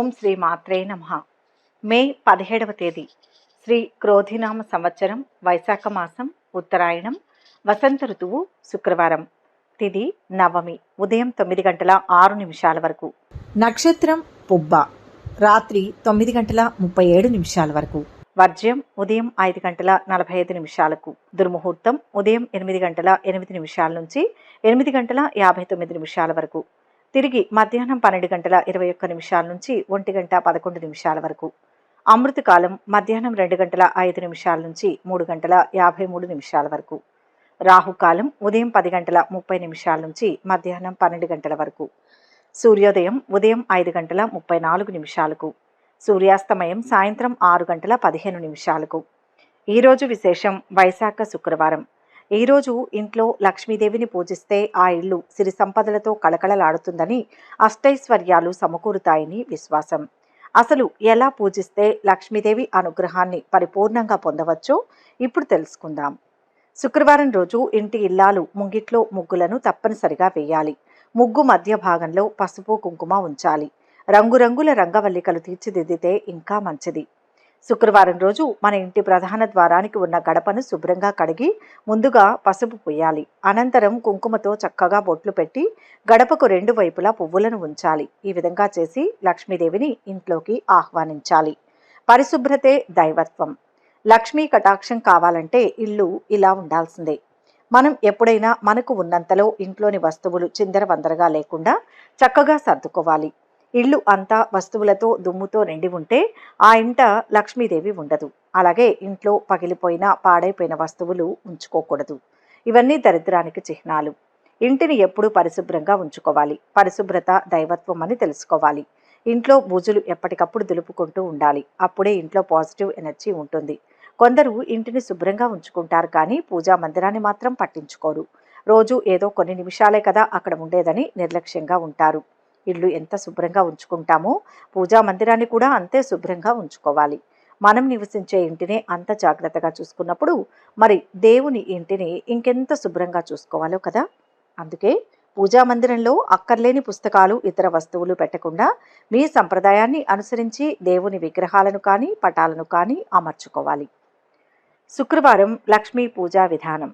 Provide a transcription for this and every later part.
ఓం శ్రీ మాత్రే నమః. మే 17వ తేదీ శ్రీ క్రోధినామ సంవత్సరం, వైశాఖ మాసం, ఉత్తరాయణం, వసంత ఋతువు, శుక్రవారం. తిథి నవమి, ఉదయం 9 గంటల 6 నిమిషాల వరకు. నక్షత్రం పుబ్బ, రాత్రి 9 గంటల 37 నిమిషాల వరకు. వర్జ్యం ఉదయం 5 గంటల 45 నిమిషాలకు. దుర్ముహూర్తం ఉదయం 8 గంటల 8 నిమిషాల నుంచి 8 గంటల 59 నిమిషాల వరకు. తిరిగి మధ్యాహ్నం 12 గంటల 21 నిమిషాల నుంచి 1 గంట 11 నిమిషాల వరకు. అమృతకాలం మధ్యాహ్నం 2 గంటల 5 నిమిషాల నుంచి 3 గంటల 53 నిమిషాల వరకు. రాహుకాలం ఉదయం 10 గంటల 30 నిమిషాల నుంచి మధ్యాహ్నం 12 గంటల వరకు. సూర్యోదయం ఉదయం 5 గంటల 34 నిమిషాలకు. సూర్యాస్తమయం సాయంత్రం 6 గంటల 15 నిమిషాలకు. ఈరోజు విశేషం వైశాఖ శుక్రవారం. ఈరోజు ఇంట్లో లక్ష్మీదేవిని పూజిస్తే ఆ ఇల్లు సిరి సంపదలతో కళకళలాడుతుందని, అష్టైశ్వర్యాలు సమకూరుతాయని విశ్వాసం. అసలు ఎలా పూజిస్తే లక్ష్మీదేవి అనుగ్రహాన్ని పరిపూర్ణంగా పొందవచ్చో ఇప్పుడు తెలుసుకుందాం. శుక్రవారం రోజు ఇంటి ఇల్లాలు ముంగిట్లో ముగ్గులను తప్పనిసరిగా వేయాలి. ముగ్గు మధ్య భాగంలో పసుపు కుంకుమ ఉంచాలి. రంగురంగుల రంగవల్లికలు తీర్చిదిద్దితే ఇంకా మంచిది. శుక్రవారం రోజు మన ఇంటి ప్రధాన ద్వారానికి ఉన్న గడపను శుభ్రంగా కడిగి ముందుగా పసుపు పూయాలి. అనంతరం కుంకుమతో చక్కగా బొట్లు పెట్టి గడపకు 2 వైపులా పువ్వులను ఉంచాలి. ఈ విధంగా చేసి లక్ష్మీదేవిని ఇంట్లోకి ఆహ్వానించాలి. పరిశుభ్రతే దైవత్వం. లక్ష్మీ కటాక్షం కావాలంటే ఇల్లు ఇలా ఉండాల్సిందే. మనం ఎప్పుడైనా మనకు ఉన్నంతలో ఇంట్లోని వస్తువులు చిందరవందరగా లేకుండా చక్కగా సర్దుకోవాలి. ఇల్లు అంతా వస్తువులతో దుమ్ముతో నిండి ఉంటే ఆ ఇంట లక్ష్మీదేవి ఉండదు. అలాగే ఇంట్లో పగిలిపోయిన పాడైపోయిన వస్తువులు ఉంచుకోకూడదు. ఇవన్నీ దరిద్రానికి చిహ్నాలు. ఇంటిని ఎప్పుడూ పరిశుభ్రంగా ఉంచుకోవాలి. పరిశుభ్రత దైవత్వం అని తెలుసుకోవాలి. ఇంట్లో బూజులు ఎప్పటికప్పుడు దులుపుకుంటూ ఉండాలి. అప్పుడే ఇంట్లో పాజిటివ్ ఎనర్జీ ఉంటుంది. కొందరు ఇంటిని శుభ్రంగా ఉంచుకుంటారు, కానీ పూజా మందిరాన్ని మాత్రం పట్టించుకోరు. రోజు ఏదో కొన్ని నిమిషాలే కదా అక్కడ ఉండేదని నిర్లక్ష్యంగా ఉంటారు. ఇల్లు ఎంత శుభ్రంగా ఉంచుకుంటామో పూజా మందిరాన్ని కూడా అంతే శుభ్రంగా ఉంచుకోవాలి. మనం నివసించే ఇంటిని అంత జాగ్రత్తగా చూసుకున్నప్పుడు మరి దేవుని ఇంటిని ఇంకెంత శుభ్రంగా చూసుకోవాలో కదా. అందుకే పూజా మందిరంలో అక్కర్లేని పుస్తకాలు, ఇతర వస్తువులు పెట్టకుండా మీ సంప్రదాయాన్ని అనుసరించి దేవుని విగ్రహాలను కానీ పటాలను కానీ అమర్చుకోవాలి. శుక్రవారం లక్ష్మీ పూజా విధానం.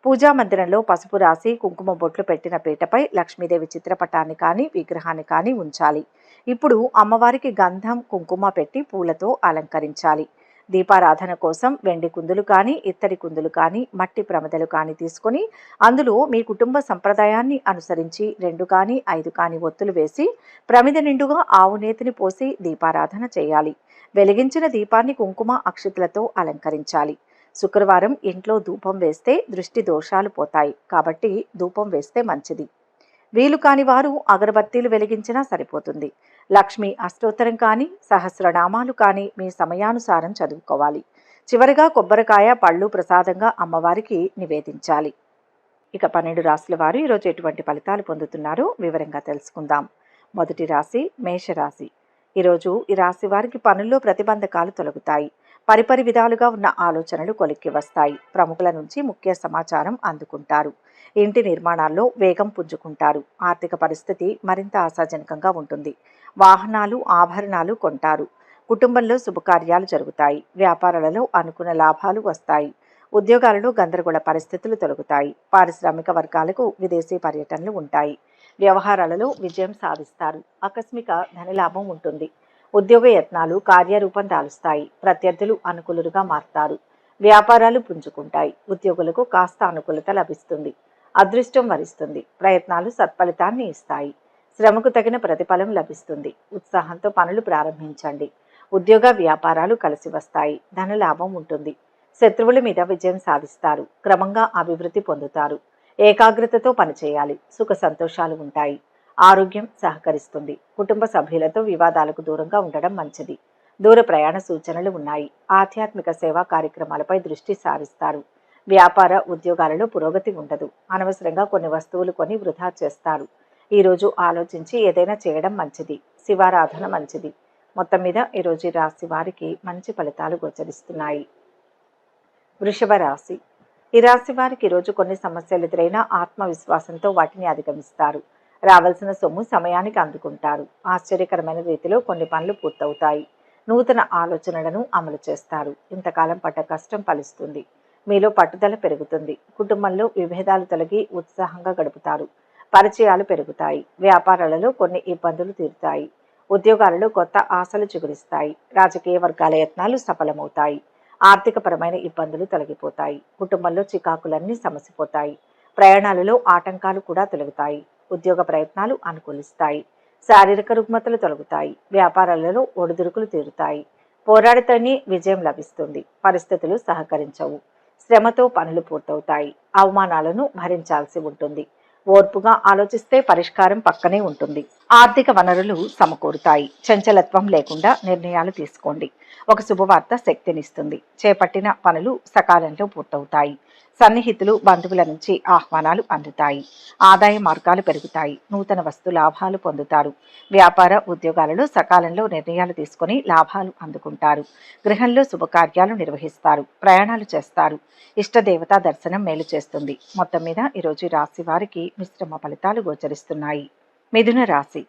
పూజా మందిరంలో పసుపు రాసి కుంకుమ బొట్లు పెట్టిన పీటపై లక్ష్మీదేవి చిత్రపటాన్ని కానీ విగ్రహాన్ని కానీ ఉంచాలి. ఇప్పుడు అమ్మవారికి గంధం కుంకుమ పెట్టి పూలతో అలంకరించాలి. దీపారాధన కోసం వెండి కుందులు కానీ, ఇత్తడి కుందులు కానీ, మట్టి ప్రమిదలు కానీ తీసుకొని అందులో మీ కుటుంబ సంప్రదాయాన్ని అనుసరించి 2 కానీ 5 కానీ ఒత్తులు వేసి ప్రమిద నిండుగా ఆవు నేతిని పోసి దీపారాధన చేయాలి. వెలిగించిన దీపాన్ని కుంకుమ అక్షితులతో అలంకరించాలి. శుక్రవారం ఇంట్లో ధూపం వేస్తే దృష్టి దోషాలు పోతాయి కాబట్టి ధూపం వేస్తే మంచిది. వీలు కాని వారు అగరబత్తీలు వెలిగించినా సరిపోతుంది. లక్ష్మి అష్టోత్తరం కానీ, సహస్రనామాలు కానీ మీ సమయానుసారం చదువుకోవాలి. చివరిగా కొబ్బరికాయ, పళ్ళు ప్రసాదంగా అమ్మవారికి నివేదించాలి. ఇక 12 రాశుల వారు ఈరోజు ఎటువంటి ఫలితాలు పొందుతున్నారో వివరంగా తెలుసుకుందాం. మొదటి రాశి మేషరాశి. ఈరోజు ఈ రాశి వారికి పనుల్లో ప్రతిబంధకాలు తొలగుతాయి. పరిపరి విధాలుగా ఉన్న ఆలోచనలు కొలిక్కి వస్తాయి. ప్రముఖుల నుంచి ముఖ్య సమాచారం అందుకుంటారు. ఇంటి నిర్మాణాల్లో వేగం పుంజుకుంటారు. ఆర్థిక పరిస్థితి మరింత ఆశాజనకంగా ఉంటుంది. వాహనాలు, ఆభరణాలు కొంటారు. కుటుంబంలో శుభకార్యాలు జరుగుతాయి. వ్యాపారాలలో అనుకున్న లాభాలు వస్తాయి. ఉద్యోగాలలో గందరగోళ పరిస్థితులు తొలగుతాయి. పారిశ్రామిక వర్గాలకు విదేశీ పర్యటనలు ఉంటాయి. వ్యవహారాలలో విజయం సాధిస్తారు. ఆకస్మిక ధనలాభం ఉంటుంది. ఉద్యోగ యత్నాలు కార్యరూపం దాలుస్తాయి. ప్రత్యర్థులు అనుకూలుగా మారుతారు. వ్యాపారాలు పుంజుకుంటాయి. ఉద్యోగులకు కాస్త అనుకూలత లభిస్తుంది. అదృష్టం వరిస్తుంది. ప్రయత్నాలు సత్ఫలితాన్ని ఇస్తాయి. శ్రమకు తగిన ప్రతిఫలం లభిస్తుంది. ఉత్సాహంతో పనులు ప్రారంభించండి. ఉద్యోగ వ్యాపారాలు కలిసి వస్తాయి. ధనలాభం ఉంటుంది. శత్రువుల మీద విజయం సాధిస్తారు. క్రమంగా అభివృద్ధి పొందుతారు. ఏకాగ్రతతో పనిచేయాలి. సుఖ సంతోషాలు ఉంటాయి. ఆరోగ్యం సహకరిస్తుంది. కుటుంబ సభ్యులతో వివాదాలకు దూరంగా ఉండడం మంచిది. దూర ప్రయాణ సూచనలు ఉన్నాయి. ఆధ్యాత్మిక సేవా కార్యక్రమాలపై దృష్టి సారిస్తారు. వ్యాపార ఉద్యోగాలలో పురోగతి ఉండదు. అనవసరంగా కొన్ని వస్తువులు కొని వృధా చేస్తారు. ఈరోజు ఆలోచించి ఏదైనా చేయడం మంచిది. శివారాధన మంచిది. మొత్తం మీద ఈరోజు ఈ రాశి వారికి మంచి ఫలితాలు గోచరిస్తున్నాయి. వృషభ రాశి. ఈ రాశి వారికి ఈరోజు కొన్ని సమస్యలు ఎదురైనా ఆత్మవిశ్వాసంతో వాటిని అధిగమిస్తారు. రావాల్సిన సొమ్ము సమయానికి అందుకుంటారు. ఆశ్చర్యకరమైన రీతిలో కొన్ని పనులు పూర్తవుతాయి. నూతన ఆలోచనలను అమలు చేస్తారు. ఇంతకాలం పడ్డ కష్టం ఫలిస్తుంది. మీలో పట్టుదల పెరుగుతుంది. కుటుంబంలో విభేదాలు తొలగి ఉత్సాహంగా గడుపుతారు. పరిచయాలు పెరుగుతాయి. వ్యాపారాలలో కొన్ని ఇబ్బందులు తీరుతాయి. ఉద్యోగాలలో కొత్త ఆశలు చిగురిస్తాయి. రాజకీయ వర్గాల యత్నాలు సఫలమవుతాయి. ఆర్థికపరమైన ఇబ్బందులు తొలగిపోతాయి. కుటుంబంలో చికాకులన్నీ సమసిపోతాయి. ప్రయాణాలలో ఆటంకాలు కూడా తొలగుతాయి. ఉద్యోగ ప్రయత్నాలు అనుకూలిస్తాయి. శారీరక రుగ్మతలు తొలగుతాయి. వ్యాపారాలలో ఒడిదుడుకులు తీరుతాయి. పోరాడితేనే విజయం లభిస్తుంది. పరిస్థితులు సహకరించవు. శ్రమతో పనులు పూర్తవుతాయి. అవమానాలను భరించాల్సి ఉంటుంది. ఓర్పుగా ఆలోచిస్తే పరిష్కారం పక్కనే ఉంటుంది. ఆర్థిక వనరులు సమకూరుతాయి. చంచలత్వం లేకుండా నిర్ణయాలు తీసుకోండి. ఒక శుభవార్త శక్తినిస్తుంది. చేపట్టిన పనులు సకాలంలో పూర్తవుతాయి. సన్నిహితులు బంధువుల నుంచి ఆహ్వానాలు అందుతాయి. ఆదాయ మార్గాలు పెరుగుతాయి. నూతన వస్తు లాభాలు పొందుతారు. వ్యాపార ఉద్యోగాలలో సకాలంలో నిర్ణయాలు తీసుకుని లాభాలు అందుకుంటారు. గృహంలో శుభకార్యాలు నిర్వహిస్తారు. ప్రయాణాలు చేస్తారు. ఇష్టదేవతా దర్శనం మేలు చేస్తుంది. మొత్తం మీద ఈరోజు రాశి వారికి మిశ్రమ ఫలితాలు గోచరిస్తున్నాయి. మిథున రాశి.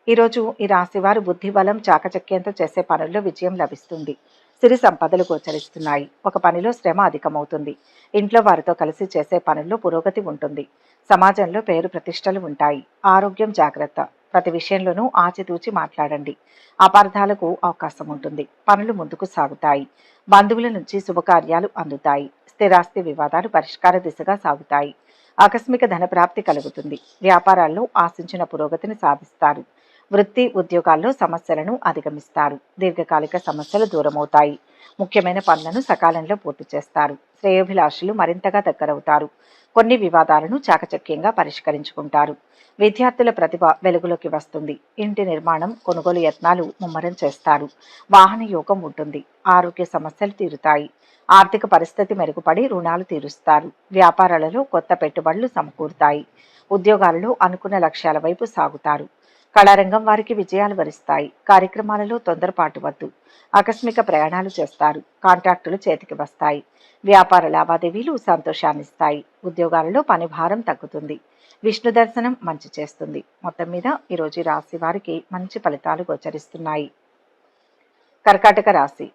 ఈరోజు ఈ రాశి వారు బుద్ధి బలం చాకచక్యంతో చేసే పనుల్లో విజయం లభిస్తుంది. సిరి సంపదలు గోచరిస్తున్నాయి. ఒక పనిలో శ్రమ అధికమవుతుంది. ఇంట్లో వారితో కలిసి చేసే పనుల్లో పురోగతి ఉంటుంది. సమాజంలో పేరు ప్రతిష్టలు ఉంటాయి. ఆరోగ్యం జాగ్రత్త. ప్రతి విషయంలోనూ ఆచితూచి మాట్లాడండి. అపార్థాలకు అవకాశం ఉంటుంది. పనులు ముందుకు సాగుతాయి. బంధువుల నుంచి శుభకార్యాలు అందుతాయి. స్థిరాస్తి వివాదాలు పరిష్కార దిశగా సాగుతాయి. ఆకస్మిక ధనప్రాప్తి కలుగుతుంది. వ్యాపారాల్లో ఆశించిన పురోగతిని సాధిస్తారు. వృత్తి ఉద్యోగాల్లో సమస్యలను అధిగమిస్తారు. దీర్ఘకాలిక సమస్యలు దూరమవుతాయి. ముఖ్యమైన పనులను సకాలంలో పూర్తి చేస్తారు. శ్రేయోభిలాషులు మరింతగా దగ్గరవుతారు. కొన్ని వివాదాలను చాకచక్యంగా పరిష్కరించుకుంటారు. విద్యార్థుల ప్రతిభ వెలుగులోకి వస్తుంది. ఇంటి నిర్మాణం కొనుగోలు యత్నాలు ముమ్మరం చేస్తారు. వాహన యోగం ఉంటుంది. ఆరోగ్య సమస్యలు తీరుతాయి. ఆర్థిక పరిస్థితి మెరుగుపడి రుణాలు తీరుస్తారు. వ్యాపారాలలో కొత్త పెట్టుబడులు సమకూరుతాయి. ఉద్యోగాలలో అనుకున్న లక్ష్యాల వైపు సాగుతారు. కళారంగం వారికి విజయాలు వరిస్తాయి. కార్యక్రమాలలో తొందరపాటు వద్దు. ఆకస్మిక ప్రయాణాలు చేస్తారు. కాంట్రాక్టులు చేతికి వస్తాయి. వ్యాపార లావాదేవీలు సంతోషాన్నిస్తాయి. ఉద్యోగాలలో పని భారం తగ్గుతుంది. విష్ణు దర్శనం మంచి చేస్తుంది. మొత్తం మీద ఈరోజు రాశి వారికి మంచి ఫలితాలు గోచరిస్తున్నాయి. కర్కాటక రాశి.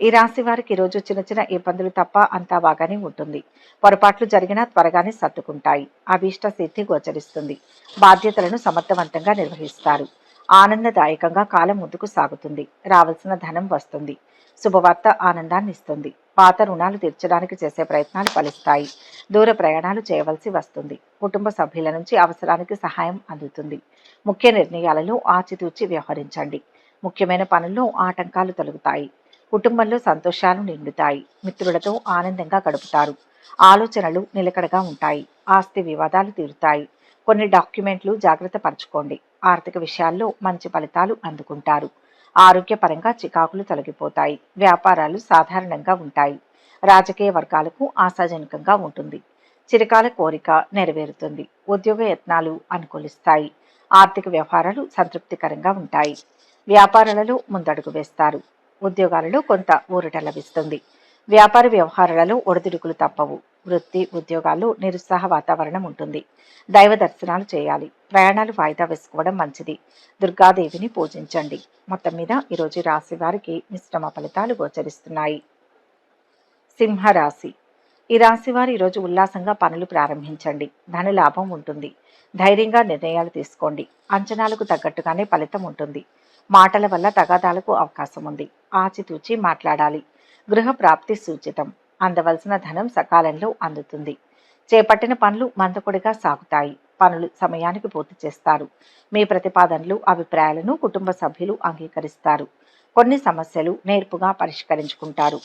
ఈ రాశి వారికి ఈరోజు చిన్న చిన్న ఇబ్బందులు తప్ప అంతా బాగానే ఉంటుంది. పొరపాట్లు జరిగినా త్వరగానే సర్దుకుంటాయి. అభీష్ట సిద్ధి గోచరిస్తుంది. బాధ్యతలను సమర్థవంతంగా నిర్వహిస్తారు. ఆనందదాయకంగా కాలం ముందుకు సాగుతుంది. రావాల్సిన ధనం వస్తుంది. శుభవార్త ఆనందాన్ని ఇస్తుంది. పాత రుణాలు తీర్చడానికి చేసే ప్రయత్నాలు ఫలిస్తాయి. దూర ప్రయాణాలు చేయవలసి వస్తుంది. కుటుంబ సభ్యుల నుంచి అవసరానికి సహాయం అందుతుంది. ముఖ్య నిర్ణయాలలో ఆచితూచి వ్యవహరించండి. ముఖ్యమైన పనుల్లో ఆటంకాలు తొలగుతాయి. కుటుంబంలో సంతోషాలు నిండుతాయి. మిత్రులతో ఆనందంగా గడుపుతారు. ఆలోచనలు నిలకడగా ఉంటాయి. ఆస్తి వివాదాలు తీరుతాయి. కొన్ని డాక్యుమెంట్లు జాగ్రత్త పరచుకోండి. ఆర్థిక విషయాల్లో మంచి ఫలితాలు అందుకుంటారు. ఆరోగ్యపరంగా చికాకులు తొలగిపోతాయి. వ్యాపారాలు సాధారణంగా ఉంటాయి. రాజకీయ వర్గాలకు ఆశాజనకంగా ఉంటుంది. చిరకాల కోరిక నెరవేరుతుంది. ఉద్యోగ యత్నాలు అనుకూలిస్తాయి. ఆర్థిక వ్యవహారాలు సంతృప్తికరంగా ఉంటాయి. వ్యాపారాలలో ముందడుగు వేస్తారు. ఉద్యోగాలలో కొంత ఊరట లభిస్తుంది. వ్యాపార వ్యవహారాలలో ఒడిదుడుకులు తప్పవు. వృత్తి ఉద్యోగాల్లో నిరుత్సాహ వాతావరణం ఉంటుంది. దైవ దర్శనాలు చేయాలి. ప్రయాణాలు వాయిదా వేసుకోవడం మంచిది. దుర్గాదేవిని పూజించండి. మొత్తం మీద ఈరోజు రాశి వారికి మిశ్రమ ఫలితాలు గోచరిస్తున్నాయి. సింహరాశి. ఈ రాశి వారు ఈరోజు ఉల్లాసంగా పనులు ప్రారంభించండి. ధన లాభం ఉంటుంది. ధైర్యంగా నిర్ణయాలు తీసుకోండి. అంచనాలకు తగ్గట్టుగానే ఫలితం ఉంటుంది. మాటల వల్ల తగాదాలకు అవకాశం ఉంది. ఆచితూచి మాట్లాడాలి. గృహ ప్రాప్తి సూచితం. అందవలసిన ధనం సకాలంలో అందుతుంది. చేపట్టిన పనులు మందకొడిగా సాగుతాయి. పనులు సమయానికి పూర్తి చేస్తారు. మీ ప్రతిపాదనలు అభిప్రాయాలను కుటుంబ సభ్యులు అంగీకరిస్తారు. కొన్ని సమస్యలు నేర్పుగా పరిష్కరించుకుంటారు.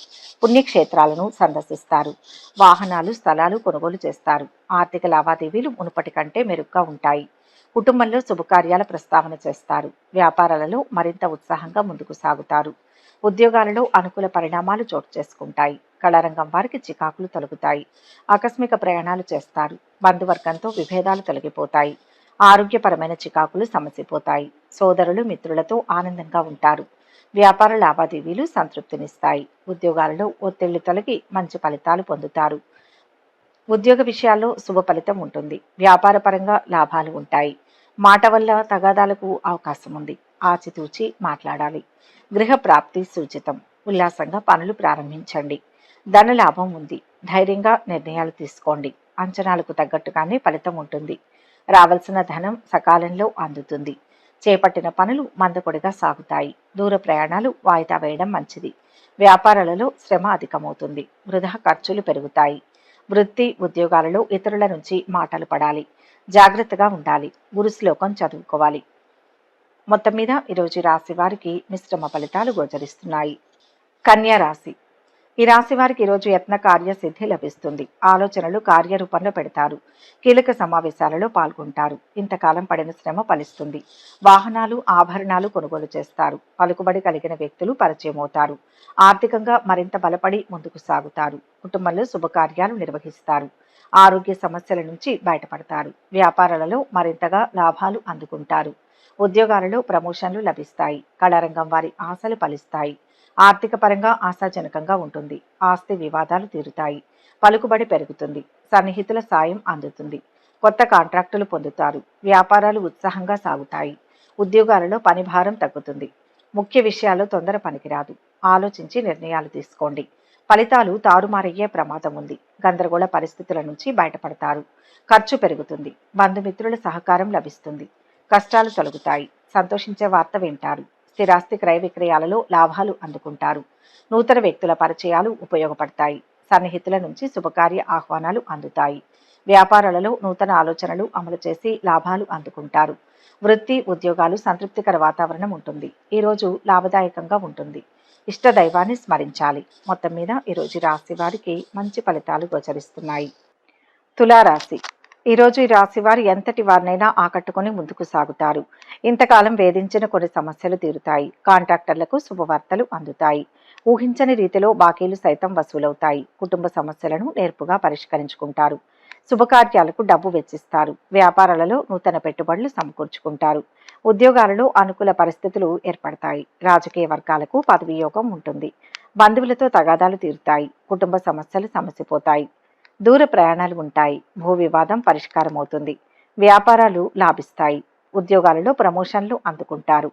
పుణ్యక్షేత్రాలను సందర్శిస్తారు. వాహనాలు స్థలాలు కొనుగోలు చేస్తారు. ఆర్థిక లావాదేవీలు మునుపటి కంటే మెరుగ్గా ఉంటాయి. కుటుంబంలో శుభకార్యాల ప్రస్తావన చేస్తారు. వ్యాపారాలలో మరింత ఉత్సాహంగా ముందుకు సాగుతారు. ఉద్యోగాలలో అనుకూల పరిణామాలు చోటు చేసుకుంటాయి. కళారంగం వారికి చికాకులు తొలగుతాయి. ఆకస్మిక ప్రయాణాలు చేస్తారు. బంధువర్గంతో విభేదాలు తొలగిపోతాయి. ఆరోగ్యపరమైన చికాకులు సమసిపోతాయి. సోదరులు మిత్రులతో ఆనందంగా ఉంటారు. వ్యాపార లావాదేవీలు సంతృప్తినిస్తాయి. ఉద్యోగాలలో ఒత్తిళ్లు తొలగి మంచి ఫలితాలు పొందుతారు. ఉద్యోగ విషయాల్లో శుభ ఫలితం ఉంటుంది. వ్యాపార పరంగా లాభాలు ఉంటాయి. మాట వల్ల తగాదాలకు అవకాశం ఉంది. ఆచితూచి మాట్లాడాలి. గృహ ప్రాప్తి సూచితం. ఉల్లాసంగా పనులు ప్రారంభించండి. ధన లాభం ఉంది. ధైర్యంగా నిర్ణయాలు తీసుకోండి. అంచనాలకు తగ్గట్టుగానే ఫలితం ఉంటుంది. రావాల్సిన ధనం సకాలంలో అందుతుంది. చేపట్టిన పనులు మందకొడిగా సాగుతాయి. దూర ప్రయాణాలు వాయిదా వేయడం మంచిది. వ్యాపారాలలో శ్రమ అధికమవుతుంది. వృధా ఖర్చులు పెరుగుతాయి. వృత్తి ఉద్యోగాలలో ఇతరుల నుంచి మాటలు పడాలి. జాగ్రత్తగా ఉండాలి. గురు శ్లోకం చదువుకోవాలి. మొత్తం మీద ఈరోజు రాశి వారికి మిశ్రమ ఫలితాలు గోచరిస్తున్నాయి. కన్యా రాశి. ఈ రాశి వారికి ఈరోజు యత్న కార్య సిద్ధి లభిస్తుంది. ఆలోచనలు కార్యరూపంలో పెడతారు. కీలక సమావేశాలలో పాల్గొంటారు. ఇంతకాలం పడిన శ్రమ ఫలిస్తుంది. వాహనాలు ఆభరణాలు కొనుగోలు చేస్తారు. పలుకుబడి కలిగిన వ్యక్తులు పరిచయం అవుతారు. ఆర్థికంగా మరింత బలపడి ముందుకు సాగుతారు. కుటుంబంలో శుభకార్యాలు నిర్వహిస్తారు. ఆరోగ్య సమస్యల నుంచి బయటపడతారు. వ్యాపారాలలో మరింతగా లాభాలు అందుకుంటారు. ఉద్యోగాలలో ప్రమోషన్లు లభిస్తాయి. కళారంగం వారి ఆశలు ఫలిస్తాయి. ఆర్థిక పరంగా ఆశాజనకంగా ఉంటుంది. ఆస్తి వివాదాలు తీరుతాయి. పలుకుబడి పెరుగుతుంది. సన్నిహితుల సాయం అందుతుంది. కొత్త కాంట్రాక్టులు పొందుతారు. వ్యాపారాలు ఉత్సాహంగా సాగుతాయి. ఉద్యోగాలలో పని భారం తగ్గుతుంది. ముఖ్య విషయాల్లో తొందర పనికిరాదు. ఆలోచించి నిర్ణయాలు తీసుకోండి. ఫలితాలు తారుమారయ్యే ప్రమాదం ఉంది. గందరగోళ పరిస్థితుల నుంచి బయటపడతారు. ఖర్చు పెరుగుతుంది. బంధుమిత్రుల సహకారం లభిస్తుంది. కష్టాలు తొలగుతాయి. సంతోషించే వార్త వింటారు. స్థిరాస్తి క్రయ విక్రయాలలో లాభాలు అందుకుంటారు. నూతన వ్యక్తుల పరిచయాలు ఉపయోగపడతాయి. సన్నిహితుల నుంచి శుభకార్య ఆహ్వానాలు అందుతాయి. వ్యాపారాలలో నూతన ఆలోచనలు అమలు చేసి లాభాలు అందుకుంటారు. వృత్తి ఉద్యోగాలు సంతృప్తికర వాతావరణం ఉంటుంది. ఈరోజు లాభదాయకంగా ఉంటుంది. ఇష్ట దైవాన్ని స్మరించాలి. మొత్తం మీద ఈరోజు రాశి వారికి మంచి ఫలితాలు గోచరిస్తున్నాయి. తులారాశి. ఈరోజు ఈ రాశి వారు ఎంతటి వారినైనా ఆకట్టుకుని ముందుకు సాగుతారు. ఇంతకాలం వేధించిన కొన్ని సమస్యలు తీరుతాయి. కాంట్రాక్టర్లకు శుభవార్తలు అందుతాయి. ఊహించని రీతిలో బాకీలు సైతం వసూలవుతాయి. కుటుంబ సమస్యలను నేర్పుగా పరిష్కరించుకుంటారు. శుభకార్యాలకు డబ్బు వెచ్చిస్తారు. వ్యాపారాలలో నూతన పెట్టుబడులు సమకూర్చుకుంటారు. ఉద్యోగాలలో అనుకూల పరిస్థితులు ఏర్పడతాయి. రాజకీయ వర్గాలకు పదవి యోగం ఉంటుంది. బంధువులతో తగాదాలు తీరుతాయి. కుటుంబ సమస్యలు సమసిపోతాయి. దూర ప్రయాణాలు ఉంటాయి. భూ వివాదం పరిష్కారం అవుతుంది. వ్యాపారాలు లాభిస్తాయి. ఉద్యోగాలలో ప్రమోషన్లు అందుకుంటారు.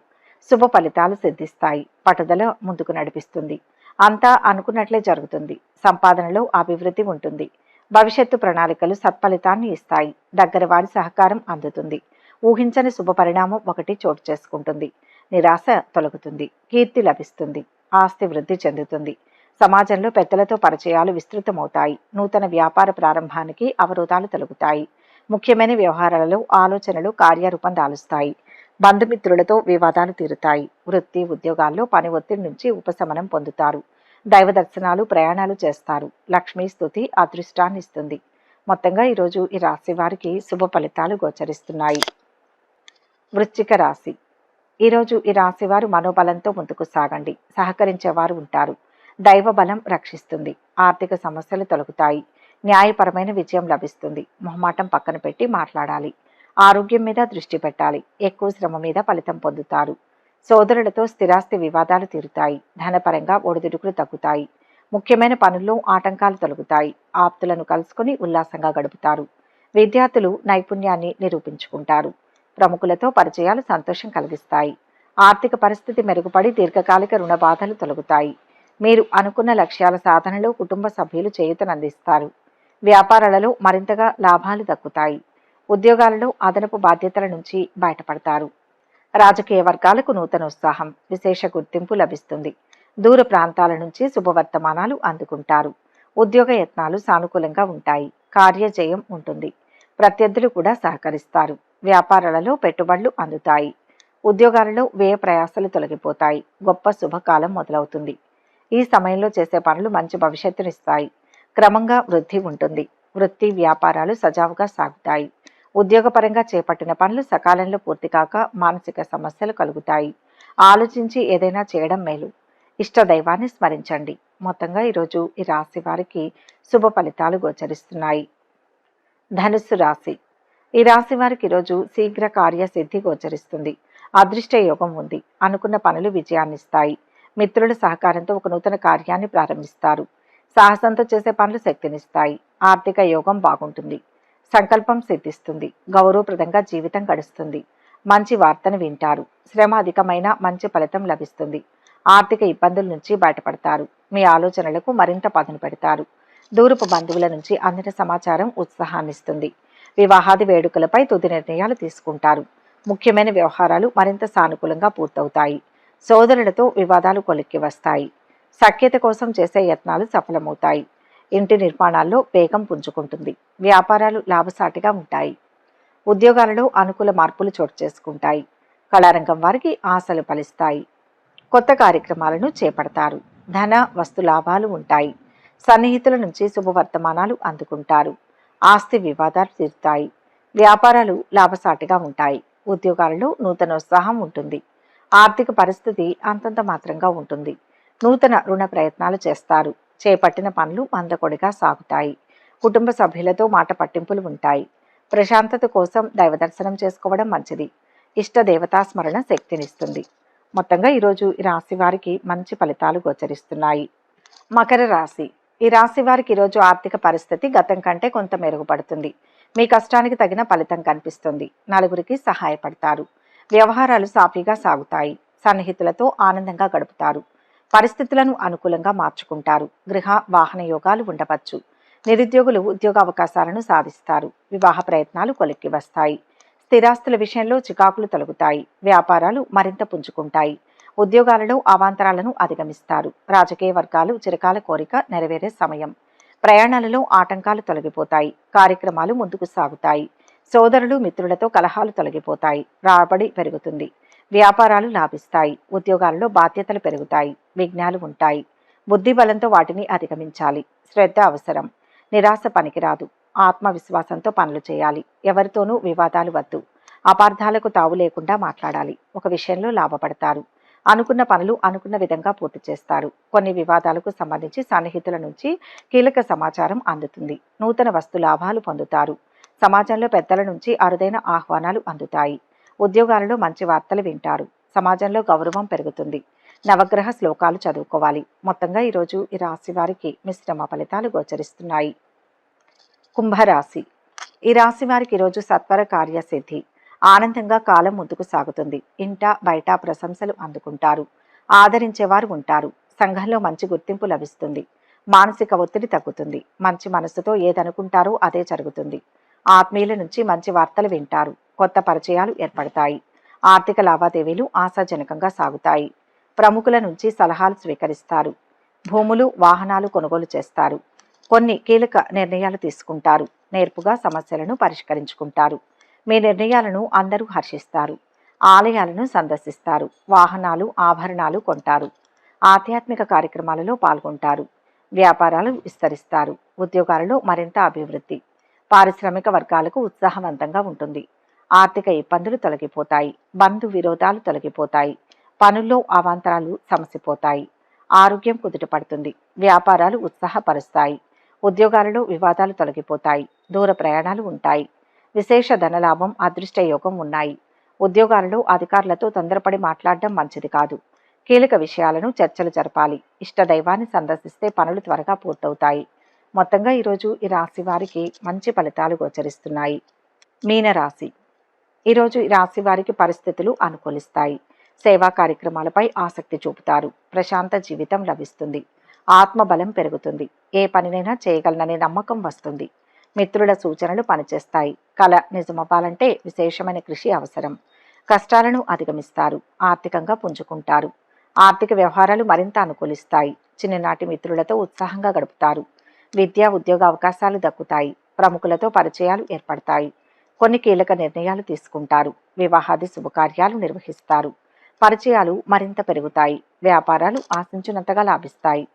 శుభ ఫలితాలు సిద్ధిస్తాయి. పట్టుదల ముందుకు నడిపిస్తుంది. అంతా అనుకున్నట్లే జరుగుతుంది. సంపాదనలో అభివృద్ధి ఉంటుంది. భవిష్యత్తు ప్రణాళికలు సత్ఫలితాన్ని ఇస్తాయి. దగ్గర వారి సహకారం అందుతుంది. ఊహించని శుభ పరిణామం ఒకటి చోటు చేసుకుంటుంది. నిరాశ తొలగుతుంది. కీర్తి లభిస్తుంది. ఆస్తి వృద్ధి చెందుతుంది. సమాజంలో పెద్దలతో పరిచయాలు విస్తృతమవుతాయి. నూతన వ్యాపార ప్రారంభానికి అవరోధాలు తొలగుతాయి. ముఖ్యమైన వ్యవహారాలలో ఆలోచనలు కార్యరూపం దాలుస్తాయి. బంధుమిత్రులతో వివాదాలు తీరుతాయి. వృత్తి ఉద్యోగాల్లో పని ఒత్తిడి నుంచి ఉపశమనం పొందుతారు. దైవ దర్శనాలు ప్రయాణాలు చేస్తారు. లక్ష్మీ స్తుతి అదృష్టాన్ని ఇస్తుంది. మొత్తంగా ఈరోజు ఈ రాశి వారికి శుభ ఫలితాలు గోచరిస్తున్నాయి. వృశ్చిక రాశి. ఈరోజు ఈ రాశి వారు మనోబలంతో ముందుకు సాగండి. సహకరించేవారు ఉంటారు. దైవ బలం రక్షిస్తుంది. ఆర్థిక సమస్యలు తొలగుతాయి. న్యాయపరమైన విజయం లభిస్తుంది. మొహమాటం పక్కన పెట్టి మాట్లాడాలి. ఆరోగ్యం మీద దృష్టి పెట్టాలి. ఎక్కువ శ్రమ మీద ఫలితం పొందుతారు. సోదరులతో స్థిరాస్తి వివాదాలు తీరుతాయి. ధనపరంగా ఒడిదుడుకులు తగ్గుతాయి. ముఖ్యమైన పనుల్లో ఆటంకాలు తొలగుతాయి. ఆప్తులను కలుసుకుని ఉల్లాసంగా గడుపుతారు. విద్యార్థులు నైపుణ్యాన్ని నిరూపించుకుంటారు. ప్రముఖులతో పరిచయాలు సంతోషం కలిగిస్తాయి. ఆర్థిక పరిస్థితి మెరుగుపడి దీర్ఘకాలిక రుణ బాధలు తొలగుతాయి. మీరు అనుకున్న లక్ష్యాల సాధనలో కుటుంబ సభ్యులు చేయూతనందిస్తారు. వ్యాపారాలలో మరింతగా లాభాలు దక్కుతాయి. ఉద్యోగాలలో అదనపు బాధ్యతల నుంచి బయటపడతారు. రాజకీయ వర్గాలకు నూతన ఉత్సాహం, విశేష గుర్తింపు లభిస్తుంది. దూర ప్రాంతాల నుంచి శుభవర్తమానాలు అందుకుంటారు. ఉద్యోగ యత్నాలు సానుకూలంగా ఉంటాయి. కార్యజయం ఉంటుంది. ప్రత్యర్థులు కూడా సహకరిస్తారు. వ్యాపారాలలో పెట్టుబడులు అందుతాయి. ఉద్యోగాలలో వ్యయ ప్రయాసాలు తొలగిపోతాయి. గొప్ప శుభకాలం మొదలవుతుంది. ఈ సమయంలో చేసే పనులు మంచి భవిష్యత్తునిస్తాయి. క్రమంగా వృద్ధి ఉంటుంది. వృత్తి వ్యాపారాలు సజావుగా సాగుతాయి. ఉద్యోగపరంగా చేపట్టిన పనులు సకాలంలో పూర్తి కాక మానసిక సమస్యలు కలుగుతాయి. ఆలోచించి ఏదైనా చేయడం మేలు. ఇష్ట దైవాన్ని స్మరించండి. మొత్తంగా ఈరోజు ఈ రాశి వారికి శుభ ఫలితాలు గోచరిస్తున్నాయి. ధనుస్సు రాశి. ఈ రాశి వారికి ఈరోజు శీఘ్ర కార్య సిద్ధి గోచరిస్తుంది. అదృష్ట యోగం ఉంది. అనుకున్న పనులు విజయాన్నిస్తాయి. మిత్రుల సహకారంతో ఒక నూతన కార్యాన్ని ప్రారంభిస్తారు. సాహసంతో చేసే పనులు శక్తినిస్తాయి. ఆర్థిక యోగం బాగుంటుంది. సంకల్పం సిద్ధిస్తుంది. గౌరవప్రదంగా జీవితం గడుస్తుంది. మంచి వార్తను వింటారు. శ్రమ అధికమైన మంచి ఫలితం లభిస్తుంది. ఆర్థిక ఇబ్బందుల నుంచి బయటపడతారు. మీ ఆలోచనలకు మరింత పదును పెడతారు. దూరపు బంధువుల నుంచి అందిన సమాచారం ఉత్సాహాన్నిస్తుంది. వివాహాది వేడుకలపై తుది నిర్ణయాలు తీసుకుంటారు. ముఖ్యమైన వ్యవహారాలు మరింత సానుకూలంగా పూర్తవుతాయి. సోదరులతో వివాదాలు కొలిక్కి వస్తాయి. సఖ్యత కోసం చేసే యత్నాలు సఫలమవుతాయి. ఇంటి నిర్మాణాల్లో వేగం పుంజుకుంటుంది. వ్యాపారాలు లాభసాటిగా ఉంటాయి. ఉద్యోగాలలో అనుకూల మార్పులు చోటు చేసుకుంటాయి. కళారంగం వారికి ఆశలు ఫలిస్తాయి. కొత్త కార్యక్రమాలను చేపడతారు. ధన వస్తు లాభాలు ఉంటాయి. సన్నిహితుల నుంచి శుభవర్తమానాలు అందుకుంటారు. ఆస్తి వివాదాలు తీరుతాయి. వ్యాపారాలు లాభసాటిగా ఉంటాయి. ఉద్యోగాలలో నూతనోత్సాహం ఉంటుంది. ఆర్థిక పరిస్థితి అంతంత మాత్రంగా ఉంటుంది. నూతన రుణ ప్రయత్నాలు చేస్తారు. చేపట్టిన పనులు మందకొడిగా సాగుతాయి. కుటుంబ సభ్యులతో మాట పట్టింపులు ఉంటాయి. ప్రశాంతత కోసం దైవ దర్శనం చేసుకోవడం మంచిది. ఇష్ట దేవతా స్మరణ శక్తినిస్తుంది. మొత్తంగా ఈరోజు ఈ రాశి వారికి మంచి ఫలితాలు గోచరిస్తున్నాయి. మకర రాశి. ఈ రాశి వారికి ఈరోజు ఆర్థిక పరిస్థితి గతం కంటే కొంత మెరుగుపడుతుంది. మీ కష్టానికి తగిన ఫలితం కనిపిస్తుంది. నలుగురికి సహాయపడతారు. వ్యవహారాలు సాఫీగా సాగుతాయి. సన్నిహితులతో ఆనందంగా గడుపుతారు. పరిస్థితులను అనుకూలంగా మార్చుకుంటారు. గృహ వాహన యోగాలు ఉండవచ్చు. నిరుద్యోగులు ఉద్యోగ అవకాశాలను సాధిస్తారు. వివాహ ప్రయత్నాలు కొలిక్కి వస్తాయి. స్థిరాస్తుల విషయంలో చికాకులు తొలగుతాయి. వ్యాపారాలు మరింత పుంజుకుంటాయి. ఉద్యోగాలలో అవాంతరాలను అధిగమిస్తారు. రాజకీయ వర్గాలు చిరకాల కోరిక నెరవేరే సమయం. ప్రయాణాలలో ఆటంకాలు తొలగిపోతాయి. కార్యక్రమాలు ముందుకు సాగుతాయి. సోదరులు మిత్రులతో కలహాలు తొలగిపోతాయి. రాబడి పెరుగుతుంది. వ్యాపారాలు లాభిస్తాయి. ఉద్యోగాలలో బాధ్యతలు పెరుగుతాయి. విఘ్నాలు ఉంటాయి. బుద్ధి బలంతో వాటిని అధిగమించాలి. శ్రద్ధ అవసరం. నిరాశ పనికిరాదు. ఆత్మవిశ్వాసంతో పనులు చేయాలి. ఎవరితోనూ వివాదాలు వద్దు. అపార్థాలకు తావు లేకుండా మాట్లాడాలి. ఒక విషయంలో లాభపడతారు. అనుకున్న పనులు అనుకున్న విధంగా పూర్తి చేస్తారు. కొన్ని వివాదాలకు సంబంధించి సన్నిహితుల నుంచి కీలక సమాచారం అందుతుంది. నూతన వస్తు లాభాలు పొందుతారు. సమాజంలో పెద్దల నుంచి అరుదైన ఆహ్వానాలు అందుతాయి. ఉద్యోగాలలో మంచి వార్తలు వింటారు. సమాజంలో గౌరవం పెరుగుతుంది. నవగ్రహ శ్లోకాలు చదువుకోవాలి. మొత్తంగా ఈరోజు ఈ రాశి వారికి మిశ్రమ ఫలితాలు గోచరిస్తున్నాయి. కుంభరాశి. ఈ రాశి వారికి ఈరోజు సత్వర కార్యసిద్ధి. ఆనందంగా కాలం ముందుకు సాగుతుంది. ఇంట బయట ప్రశంసలు అందుకుంటారు. ఆదరించేవారు ఉంటారు. సంఘంలో మంచి గుర్తింపు లభిస్తుంది. మానసిక ఒత్తిడి తగ్గుతుంది. మంచి మనసుతో ఏదనుకుంటారో అదే జరుగుతుంది. ఆత్మీయుల నుంచి మంచి వార్తలు వింటారు. కొత్త పరిచయాలు ఏర్పడతాయి. ఆర్థిక లావాదేవీలు ఆశాజనకంగా సాగుతాయి. ప్రముఖుల నుంచి సలహాలు స్వీకరిస్తారు. భూములు వాహనాలు కొనుగోలు చేస్తారు. కొన్ని కీలక నిర్ణయాలు తీసుకుంటారు. నేర్పుగా సమస్యలను పరిష్కరించుకుంటారు. మీ నిర్ణయాలను అందరూ హర్షిస్తారు. ఆలయాలను సందర్శిస్తారు. వాహనాలు ఆభరణాలు కొంటారు. ఆధ్యాత్మిక కార్యక్రమాలలో పాల్గొంటారు. వ్యాపారాలు విస్తరిస్తారు. ఉద్యోగాలలో మరింత అభివృద్ధి. పారిశ్రామిక వర్గాలకు ఉత్సాహవంతంగా ఉంటుంది. ఆర్థిక ఇబ్బందులు తొలగిపోతాయి. బంధు విరోధాలు తొలగిపోతాయి. పనుల్లో అవాంతరాలు సమసిపోతాయి. ఆరోగ్యం కుదుటపడుతుంది. వ్యాపారాలు ఉత్సాహపరుస్తాయి. ఉద్యోగాలలో వివాదాలు తొలగిపోతాయి. దూర ప్రయాణాలు ఉంటాయి. విశేష ధనలాభం అదృష్ట యోగం ఉన్నాయి. ఉద్యోగాలలో అధికారులతో తొందరపడి మాట్లాడడం మంచిది కాదు. కీలక విషయాలను చర్చలు జరపాలి. ఇష్ట దైవాన్ని సందర్శిస్తే పనులు త్వరగా పూర్తవుతాయి. మొత్తంగా ఈరోజు ఈ రాశి వారికి మంచి ఫలితాలు గోచరిస్తున్నాయి. మీనరాశి. ఈరోజు ఈ రాశి వారికి పరిస్థితులు అనుకూలిస్తాయి. సేవా కార్యక్రమాలపై ఆసక్తి చూపుతారు. ప్రశాంత జీవితం లభిస్తుంది. ఆత్మబలం పెరుగుతుంది. ఏ పనినైనా చేయగలననే నమ్మకం వస్తుంది. మిత్రుల సూచనలు పనిచేస్తాయి. కళ నిజమవ్వాలంటే విశేషమైన కృషి అవసరం. కష్టాలను అధిగమిస్తారు. ఆర్థికంగా పుంజుకుంటారు. ఆర్థిక వ్యవహారాలు మరింత అనుకూలిస్తాయి. చిన్ననాటి మిత్రులతో ఉత్సాహంగా గడుపుతారు. విద్యా ఉద్యోగ అవకాశాలు దక్కుతాయి. ప్రముఖులతో పరిచయాలు ఏర్పడతాయి. కొన్ని కీలక నిర్ణయాలు తీసుకుంటారు. వివాహాది శుభకార్యాలు నిర్వహిస్తారు. పరిచయాలు మరింత పెరుగుతాయి. వ్యాపారాలు ఆశించినంతగా లాభిస్తాయి.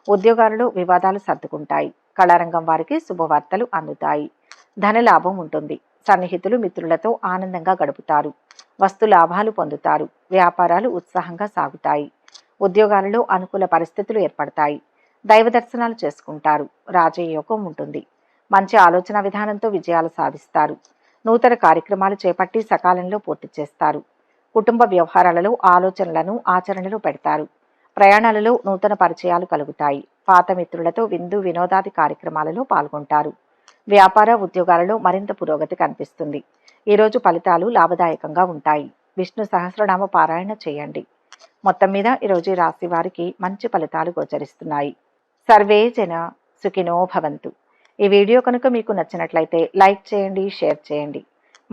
ఉద్యోగాలలో వివాదాలు సర్దుకుంటాయి. కళారంగం వారికి శుభవార్తలు అందుతాయి. ధనలాభం ఉంటుంది. సన్నిహితులు మిత్రులతో ఆనందంగా గడుపుతారు. వస్తు లాభాలు పొందుతారు. వ్యాపారాలు ఉత్సాహంగా సాగుతాయి. ఉద్యోగాలలో అనుకూల పరిస్థితులు ఏర్పడతాయి. దైవ దర్శనాలు చేసుకుంటారు. రాజయోగం ఉంటుంది. మంచి ఆలోచన విధానంతో విజయాలు సాధిస్తారు. నూతన కార్యక్రమాలు చేపట్టి సకాలంలో పూర్తి చేస్తారు. కుటుంబ వ్యవహారాలలో ఆలోచనలను ఆచరణలో పెడతారు. ప్రయాణాలలో నూతన పరిచయాలు కలుగుతాయి. పాత మిత్రులతో విందు వినోదాది కార్యక్రమాలలో పాల్గొంటారు. వ్యాపార ఉద్యోగాలలో మరింత పురోగతి కనిపిస్తుంది. ఈరోజు ఫలితాలు లాభదాయకంగా ఉంటాయి. విష్ణు సహస్రనామ పారాయణ చేయండి. మొత్తం మీద ఈరోజు రాశి వారికి మంచి ఫలితాలు గోచరిస్తున్నాయి. సర్వే జన సుఖినో భవంతు. ఈ వీడియో కనుక మీకు నచ్చినట్లయితే లైక్ చేయండి, షేర్ చేయండి.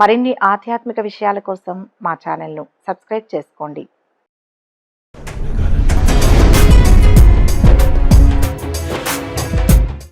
మరిన్ని ఆధ్యాత్మిక విషయాల కోసం మా ఛానల్ను సబ్స్క్రైబ్ చేసుకోండి.